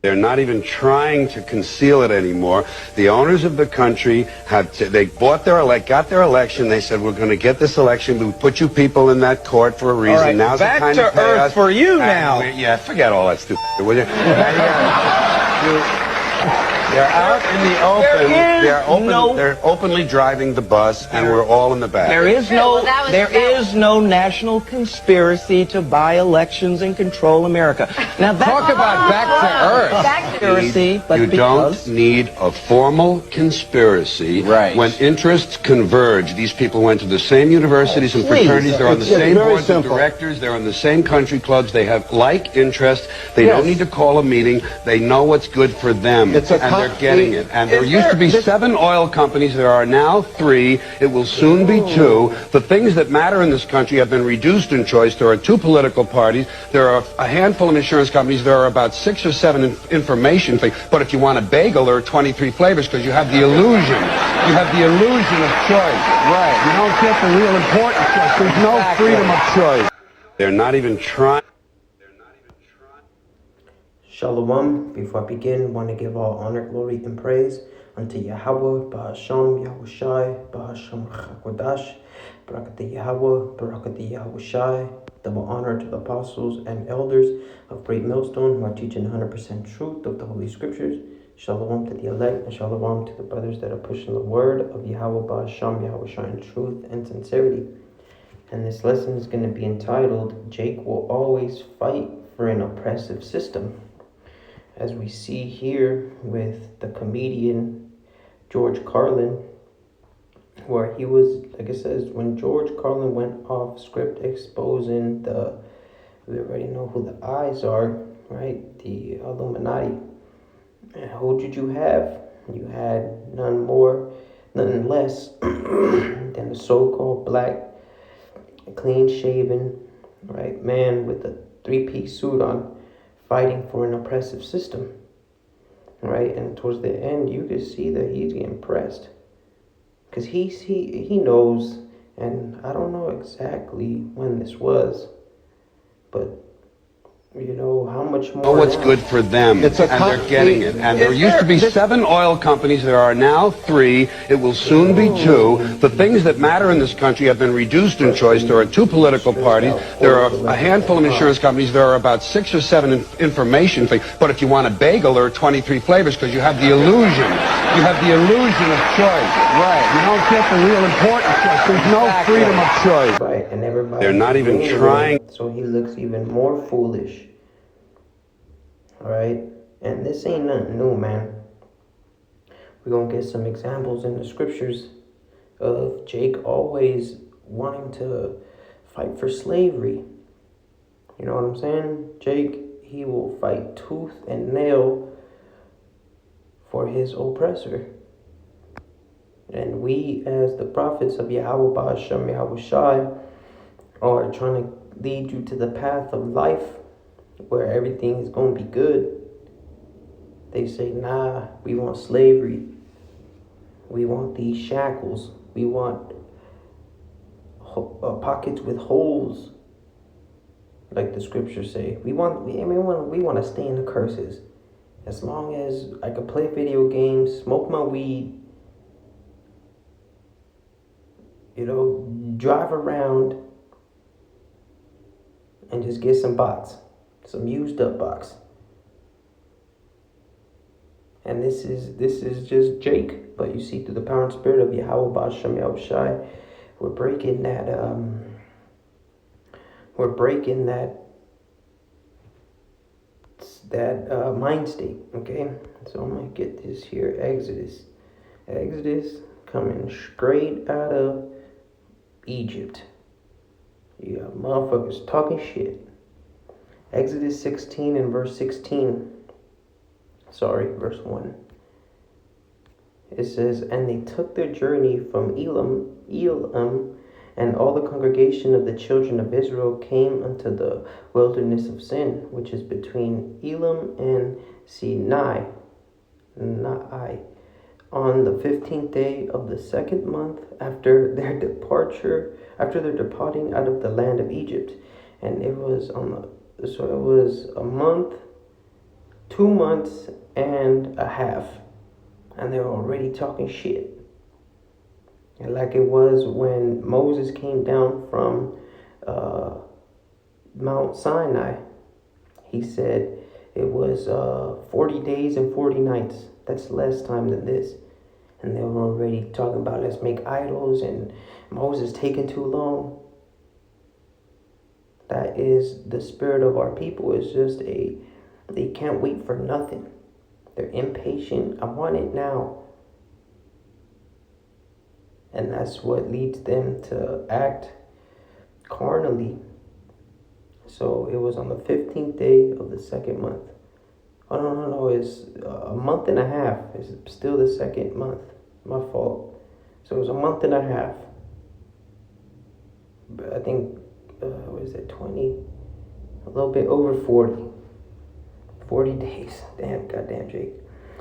They're not even trying to conceal it anymore. The owners of the country they got their election. They said, we're going to get this election. We put you people in that court for a reason. All right, Now's back the time to to pay earth us. for you now. Yeah, forget all that stupid, will you? They're out in the open. They're openly driving the bus, and we're all in the back. There is no national conspiracy to buy elections and control America. Now talk about back to earth. Conspiracy, but you don't need a formal conspiracy when interests converge. These people went to the same universities and fraternities. They're on the same boards of directors. They're in the same country clubs. They have like interests. They don't need to call a meeting. They know what's good for them. And they're getting it. And there used to be 7 oil companies. There are now 3. It will soon be 2. The things that matter in this country have been reduced in choice. There are 2 political parties. There are a handful of insurance companies. There are about 6 or 7 information things. But if you want a bagel, there are 23 flavors because you have the illusion. You have the illusion of choice. Right. You don't get the real important choice. There's no freedom of choice. They're not even trying. Shalom. Before I begin, I want to give all honor, glory, and praise unto Yahweh, Ba'asham, Yahushai, Ba'asham, Chakodash, Barakati Yahweh, Barakati Yahushai. Double honor to the apostles and elders of Great Millstone who are teaching 100% truth of the Holy Scriptures. Shalom to the elect, and shalom to the brothers that are pushing the word of Yahweh, Ba'asham, Yahushai in truth and sincerity. And this lesson is going to be entitled, Jake Will Always Fight for an Oppressive System. As we see here with the comedian George Carlin, where he was, like it says, when George Carlin went off script exposing we already know who the eyes are, right? The Illuminati. And who did you have? You had none less than the so-called black, clean-shaven, right, man with a 3-piece suit on, fighting for an oppressive system, right? And towards the end, you can see that he's getting pressed, because he knows, and I don't know exactly when this was, but you know how much more. Know what's good for them, and they're getting it. And there used to be 7 oil companies. There are now 3. It will soon be 2. The things that matter in this country have been reduced in choice. There are 2 political parties. There are a handful of insurance companies. There are about 6 or 7 information things. But if you want a bagel, there are 23 flavors because you have the illusion. You have the illusion of choice. Right. You don't get the real important choice. There's no freedom of choice. Right, and everybody. They're not even trying. So he looks even more foolish. All right, and this ain't nothing new, man. We're gonna get some examples in the scriptures of Jake always wanting to fight for slavery. You know what I'm saying? Jake, he will fight tooth and nail for his oppressor. And we, as the prophets of Yahweh, Ba'asham, Yahushai, are trying to lead you to the path of life, where everything is going to be good. They say, nah, we want slavery. We want these shackles. We want pockets with holes, like the scriptures say. We want to stay in the curses. As long as I could play video games, smoke my weed, drive around, and just get some bots. Some used up box. And this is just Jake, but you see through the power and spirit of Yahweh Ba'asham Yahushai, we're breaking that mind state. Okay, so I'm gonna get this here. Exodus coming straight out of Egypt. You got motherfuckers talking shit. Exodus 16 and verse 16. Verse 1. It says, and they took their journey from Elam, and all the congregation of the children of Israel came unto the wilderness of Sin, which is between Elam and Sinai, on the 15th day of the 2nd month after their departing out of the land of Egypt. And it was it was a month 2 months and a half, and they're already talking shit. And like it was when Moses came down from Mount Sinai, he said it was 40 days and 40 nights. That's less time than this. And they were already talking about let's make idols and Moses taking too long. That is the spirit of our people. It's just they can't wait for nothing. They're impatient. I want it now. And that's what leads them to act carnally. So it was on the 15th day of the second month. Oh, no. It's a month and a half. It's still the second month. My fault. So it was a month and a half. But I think, what is it, 20? A little bit over 40. 40 days. Damn, goddamn, Jake.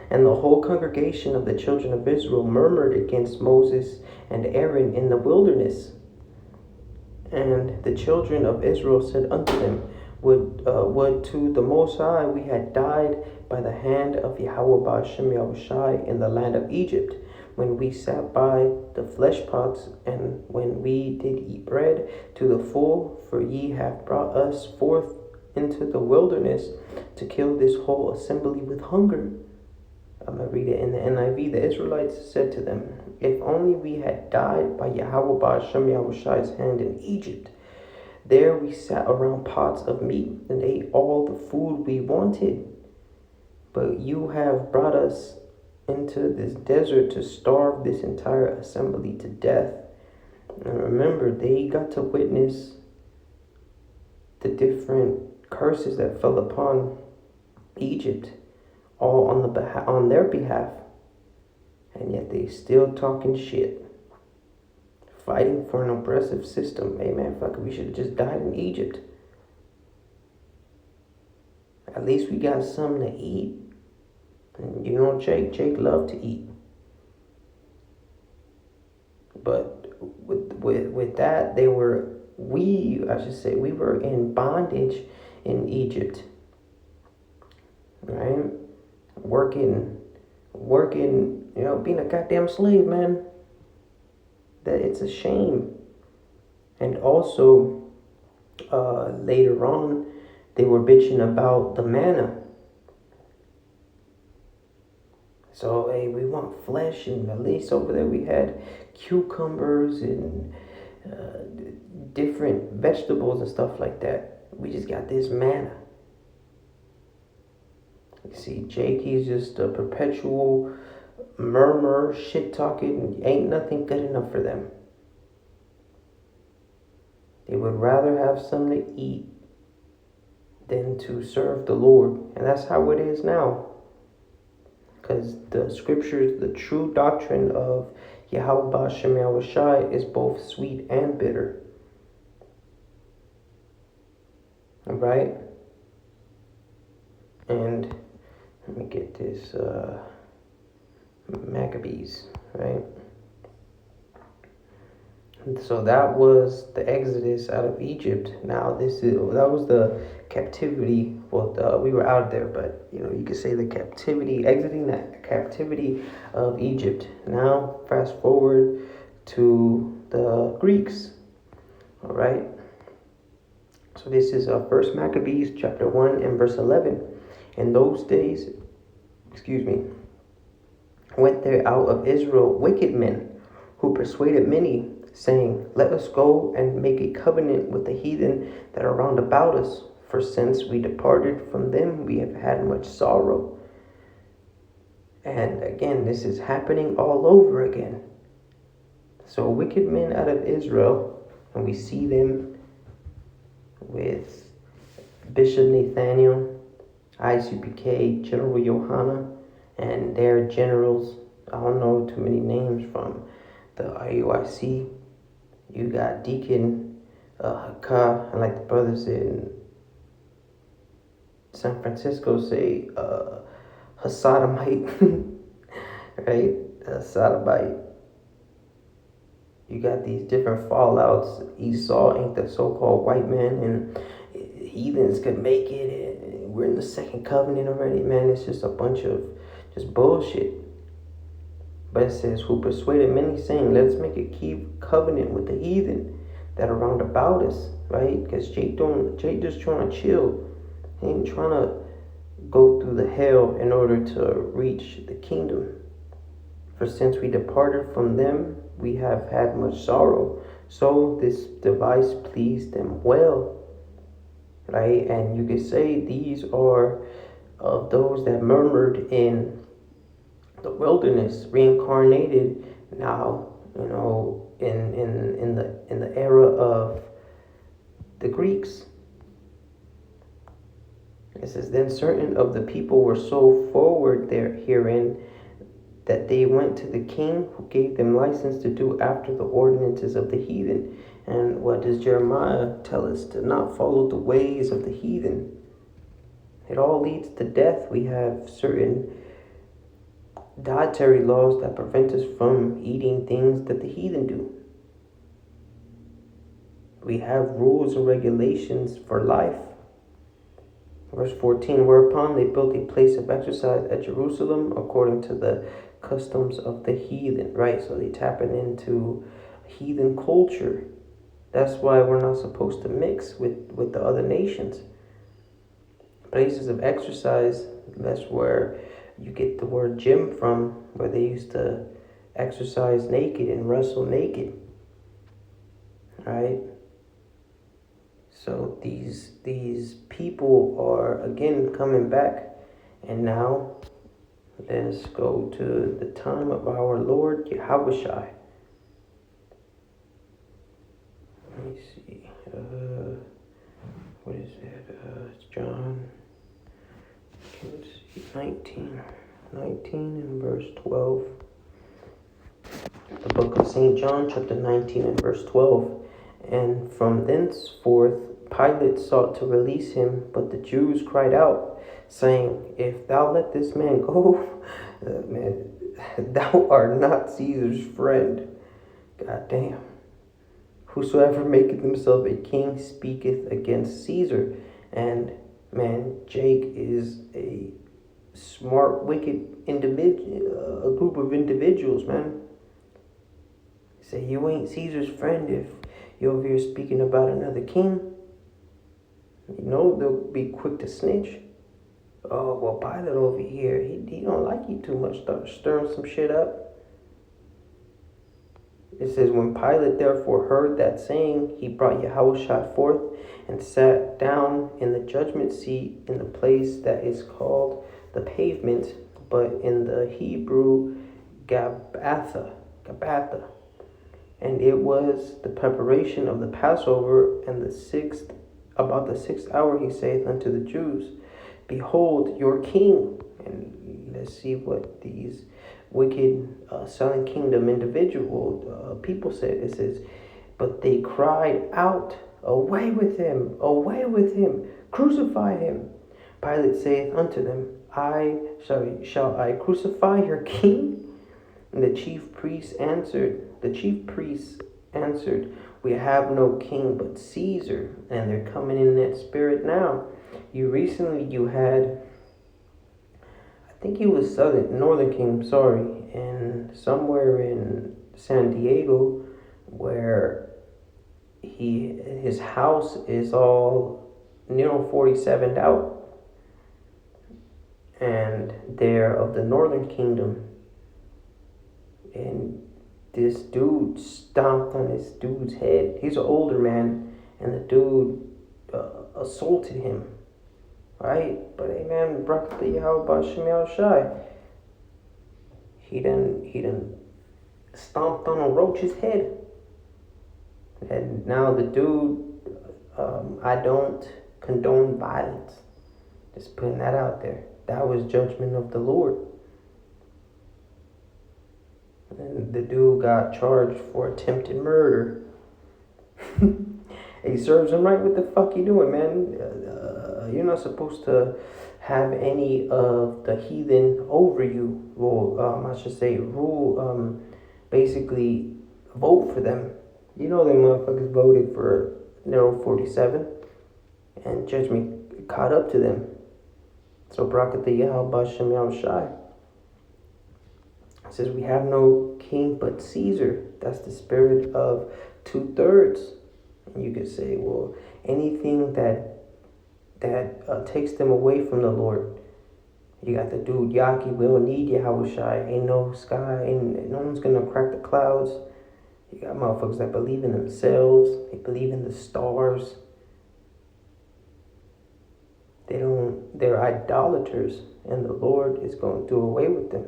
And the whole congregation of the children of Israel murmured against Moses and Aaron in the wilderness. And the children of Israel said unto them, Would to the Most High we had died by the hand of Yahweh Ba'ashem Yahushai in the land of Egypt, when we sat by the flesh pots, and when we did eat bread to the full, for ye have brought us forth into the wilderness to kill this whole assembly with hunger. I'm going to read it in the NIV. The Israelites said to them, If only we had died by Yahweh Ba'ashem Yahushai's hand in Egypt. There we sat around pots of meat and ate all the food we wanted. But you have brought us into this desert to starve this entire assembly to death. And remember, they got to witness the different curses that fell upon Egypt, all on their behalf, and yet they still talking shit, fighting for an oppressive system. Hey man, fuck it, we should have just died in Egypt. At least we got something to eat. And you know, Jake loved to eat. But with that, we were in bondage in Egypt, right? Working, being a goddamn slave, man. That it's a shame. And also, later on, they were bitching about the manna. So, hey, we want flesh, and at least over there we had cucumbers and different vegetables and stuff like that. We just got this manna. You see, Jake, he's just a perpetual murmur, shit talking. Ain't nothing good enough for them. They would rather have something to eat than to serve the Lord. And that's how it is now. Because the scriptures, the true doctrine of Yahweh Ba'ashem Yahushai is both sweet and bitter. Alright? And let me get this Maccabees, right? And so that was the exodus out of Egypt. Now that was the captivity. Well, we were out there, but you could say the captivity, exiting that captivity of Egypt. Now fast forward to the Greeks. All right. So this is 1 Maccabees chapter 1 and verse 11. In those days, went there out of Israel wicked men who persuaded many, saying, Let us go and make a covenant with the heathen that are round about us. For since we departed from them, we have had much sorrow. And again, this is happening all over again. So wicked men out of Israel, and we see them with Bishop Nathaniel, ICPK, General Johanna, and their generals. I don't know too many names from the IUIC. You got Deacon Haka, and like the brothers in San Francisco say, Hasadamite, right? Hasadamite. You got these different fallouts. Esau ain't the so-called white man, and heathens could make it. And we're in the second covenant already, man. It's just a bunch of just bullshit. But it says, who persuaded many, saying, let us make a covenant with the heathen that are round about us, right? Because Jake just trying to chill. He ain't trying to go through the hell in order to reach the kingdom. For since we departed from them, we have had much sorrow. So this device pleased them well, right? And you could say these are of those that murmured in the wilderness, reincarnated now, in the era of the Greeks. It says, then certain of the people were so forward there herein that they went to the king, who gave them license to do after the ordinances of the heathen. And what does Jeremiah tell us? To not follow the ways of the heathen. It all leads to death. We have certain dietary laws that prevent us from eating things that the heathen do. We have rules and regulations for life. Verse 14, whereupon they built a place of exercise at Jerusalem according to the customs of the heathen, right? So they tapping into heathen culture. That's why we're not supposed to mix with the other nations. Places of exercise, that's where you get the word gym from, where they used to exercise naked and wrestle naked, right? So these people are again coming back, and now let's go to the time of our Lord Yahushua. Let me see. What is that? It's John. Let's see. 19 and verse 12. The book of St. John, chapter 19 and verse 12. And from thenceforth Pilate sought to release him, but the Jews cried out, saying, if thou let this man go, thou art not Caesar's friend. God damn. Whosoever maketh himself a king speaketh against Caesar. And man, Jake is a smart, wicked individual, a group of individuals, man. Say you ain't Caesar's friend if you're over here speaking about another king. You know they'll be quick to snitch. Oh, well, Pilate over here, he don't like you too much. Start stirring some shit up. It says, when Pilate therefore heard that saying, he brought Yahushua forth and sat down in the judgment seat in the place that is called the pavement, but in the Hebrew, Gabbatha. And it was the preparation of the Passover, and about the sixth hour he saith unto the Jews, behold your king. And let's see what these wicked Southern Kingdom individual people said. It says, but they cried out, away with him, crucify him. Pilate saith unto them, shall I crucify your king? And the chief priests answered, we have no king but Caesar. And they're coming in that spirit now. You had, I think he was Northern King, and somewhere in San Diego, where his house is all 47'd out, and they're of the Northern Kingdom, and this dude stomped on this dude's head. He's an older man, and the dude assaulted him. Right? But hey man, Brakati Yahweh Shai. He done stomped on a roach's head. And now the dude, I don't condone violence. Just putting that out there. That was judgment of the Lord. And the dude got charged for attempted murder. He serves him right. What the fuck you doing, man? You're not supposed to have any of the heathen over you. Well, I should say basically vote for them. You know them motherfuckers voted for 47, and judgment caught up to them. So Barakatah Yahweh Bashem Yahushai. It says we have no king but Caesar. That's the spirit of 2/3. And you could say, well, anything that takes them away from the Lord. You got the dude Yaki. We don't need Yahushai. Ain't no sky. No one's gonna crack the clouds. You got motherfuckers that believe in themselves. They believe in the stars. They're idolaters, and the Lord is going to do away with them.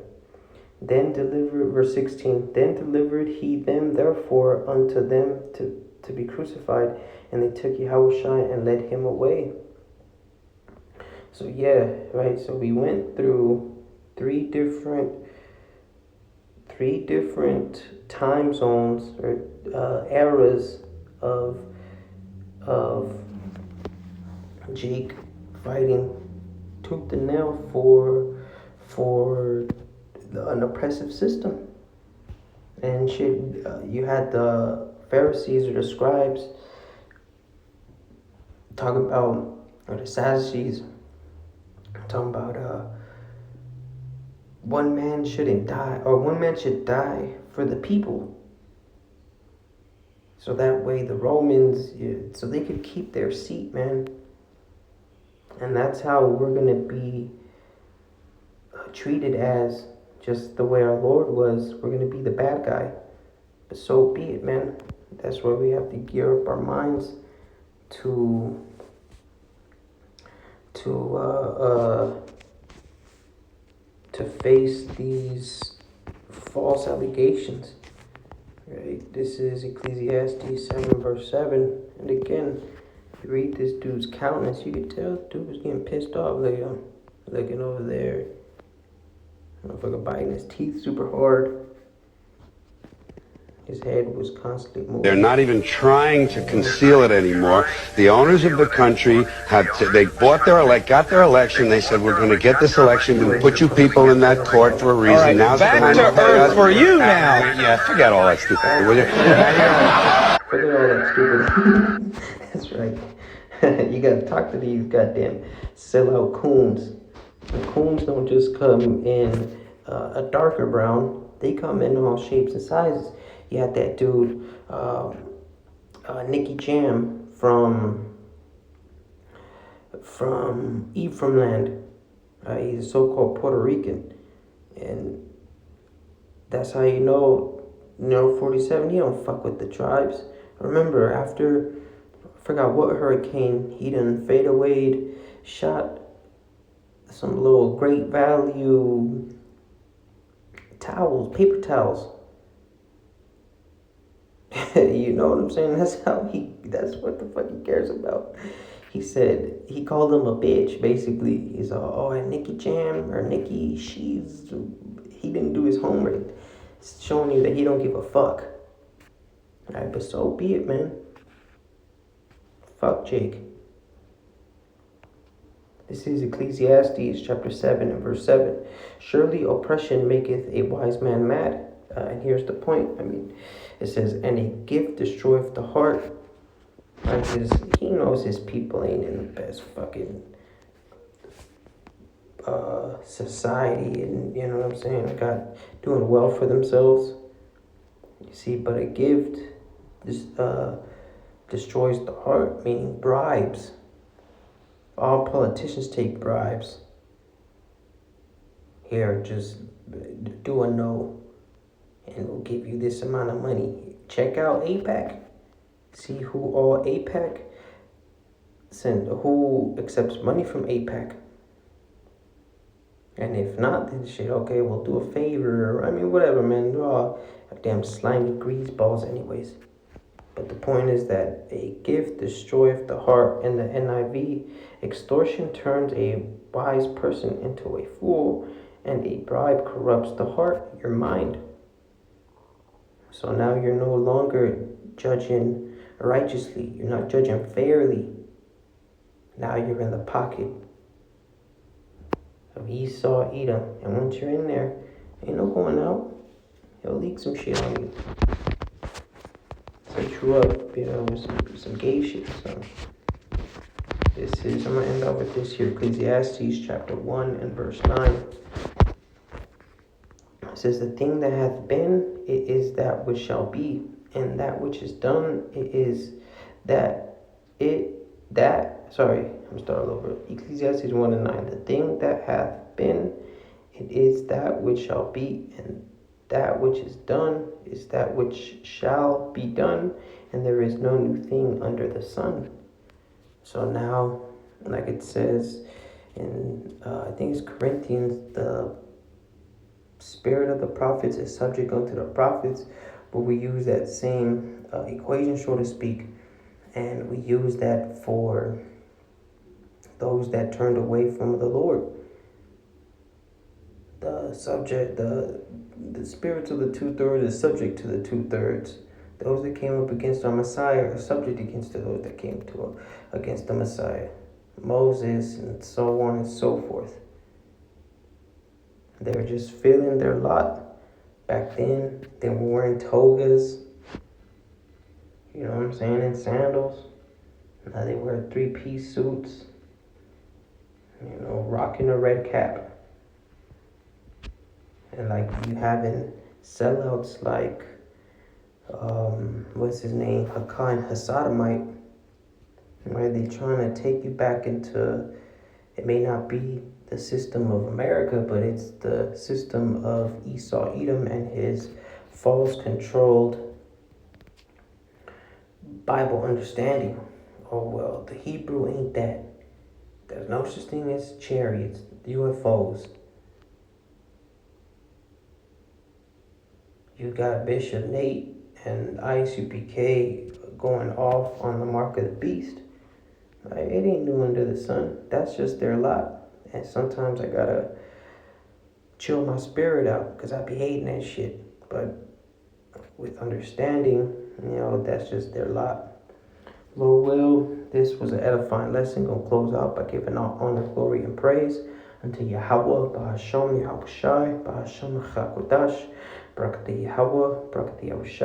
Then delivered, verse 16, then delivered he them therefore unto them to be crucified, and they took Yahushua and led him away. So yeah, right, so we went through three different time zones or eras of Jake fighting tooth and nail for an oppressive system. And shit, you had the Pharisees or the scribes talking about, or the Sadducees talking about one man shouldn't die, or one man should die for the people. So that way the Romans, so they could keep their seat, man. And that's how we're going to be treated as just the way our Lord was. We're going to be the bad guy. But so be it, man. That's where we have to gear up our minds to face these false allegations. Right? This is Ecclesiastes 7 verse 7. And again, you read this dude's countenance, you could tell dude was getting pissed off. Looking over there. Motherfucker biting his teeth super hard. His head was constantly moving. They're not even trying to conceal it anymore. The owners of the country they got their election. They said, we're going to get this election and put you people in that court for a reason. All right, Now's back to earth for you now. Yeah, forget all that stupid. Will you? Forget all that stupid. That's right. You got to talk to these goddamn sellout coons. The coons don't just come in a darker brown. They come in all shapes and sizes. You had that dude, Nicky Jam from Ephraimland. He's a so-called Puerto Rican, and that's how you know 47. He don't fuck with the tribes. Remember, after I forgot what hurricane, he done fade away, shot some little great value towels, paper towels. You know what I'm saying? That's what the fuck he cares about. He said, he called him a bitch, basically. He's and Nicky Jam, or Nicky, he didn't do his homework. It's showing you that he don't give a fuck. Alright, but so be it, man. Fuck Jake. This is Ecclesiastes chapter 7 and verse 7. Surely oppression maketh a wise man mad. And here's the point. It says, and a gift destroyeth the heart. Because he knows his people ain't in the best fucking society. And you know what I'm saying? Got doing well for themselves. You see, but a gift destroys the heart, meaning bribes. All politicians take bribes. Here, just do a no, and we'll give you this amount of money. Check out AIPAC. See who all AIPAC who accepts money from AIPAC. And if not, then shit, okay, we'll do a favor. Whatever, man. They're all damn slimy greaseballs anyways. But the point is that a gift destroyeth the heart. In the NIV, extortion turns a wise person into a fool, and a bribe corrupts the heart, your mind. So now you're no longer judging righteously. You're not judging fairly. Now you're in the pocket of Esau, Edom. And once you're in there, ain't no going out. He'll leak some shit on you. Set you up, with some gay shit or something. I'm going to end off with this here, Ecclesiastes chapter 1 and verse 9. It says, the thing that hath been, it is that which shall be, and that which is done, it is I'm start all over. Ecclesiastes 1 and 9. The thing that hath been, it is that which shall be, and that which is done is that which shall be done, and there is no new thing under the sun. So now, like it says in, I think it's Corinthians, the spirit of the prophets is subject unto the prophets, but we use that same equation, so to speak, and we use that for those that turned away from the Lord. The spirits of the 2/3 is subject to the 2/3. Those that came up against our Messiah are subject against those that came against the Messiah. Moses and so on and so forth. They were just feeling their lot. Back then, they were wearing togas, you know what I'm saying, and sandals. Now they wear 3-piece suits, you know, rocking a red cap. And like you having sellouts like, what's his name, Hakan Hasadamite, right? They trying to take you back into, it may not be the system of America, but it's the system of Esau, Edom, and his false controlled Bible understanding. Oh, well, the Hebrew ain't that. There's no such thing as chariots, UFOs. You got Bishop Nate and ICPK going off on the mark of the beast. Like, it ain't new under the sun. That's just their lot. And sometimes I gotta chill my spirit out because I be hating that shit. But with understanding, you know, that's just their lot. Lord will, this was an edifying lesson. Gonna close out by giving all honor, glory, and praise unto Yahweh, Ba'ashem, Yahushai, Ba'ashem, Chakodash, Barakati Yahweh, Barakati Yahushai.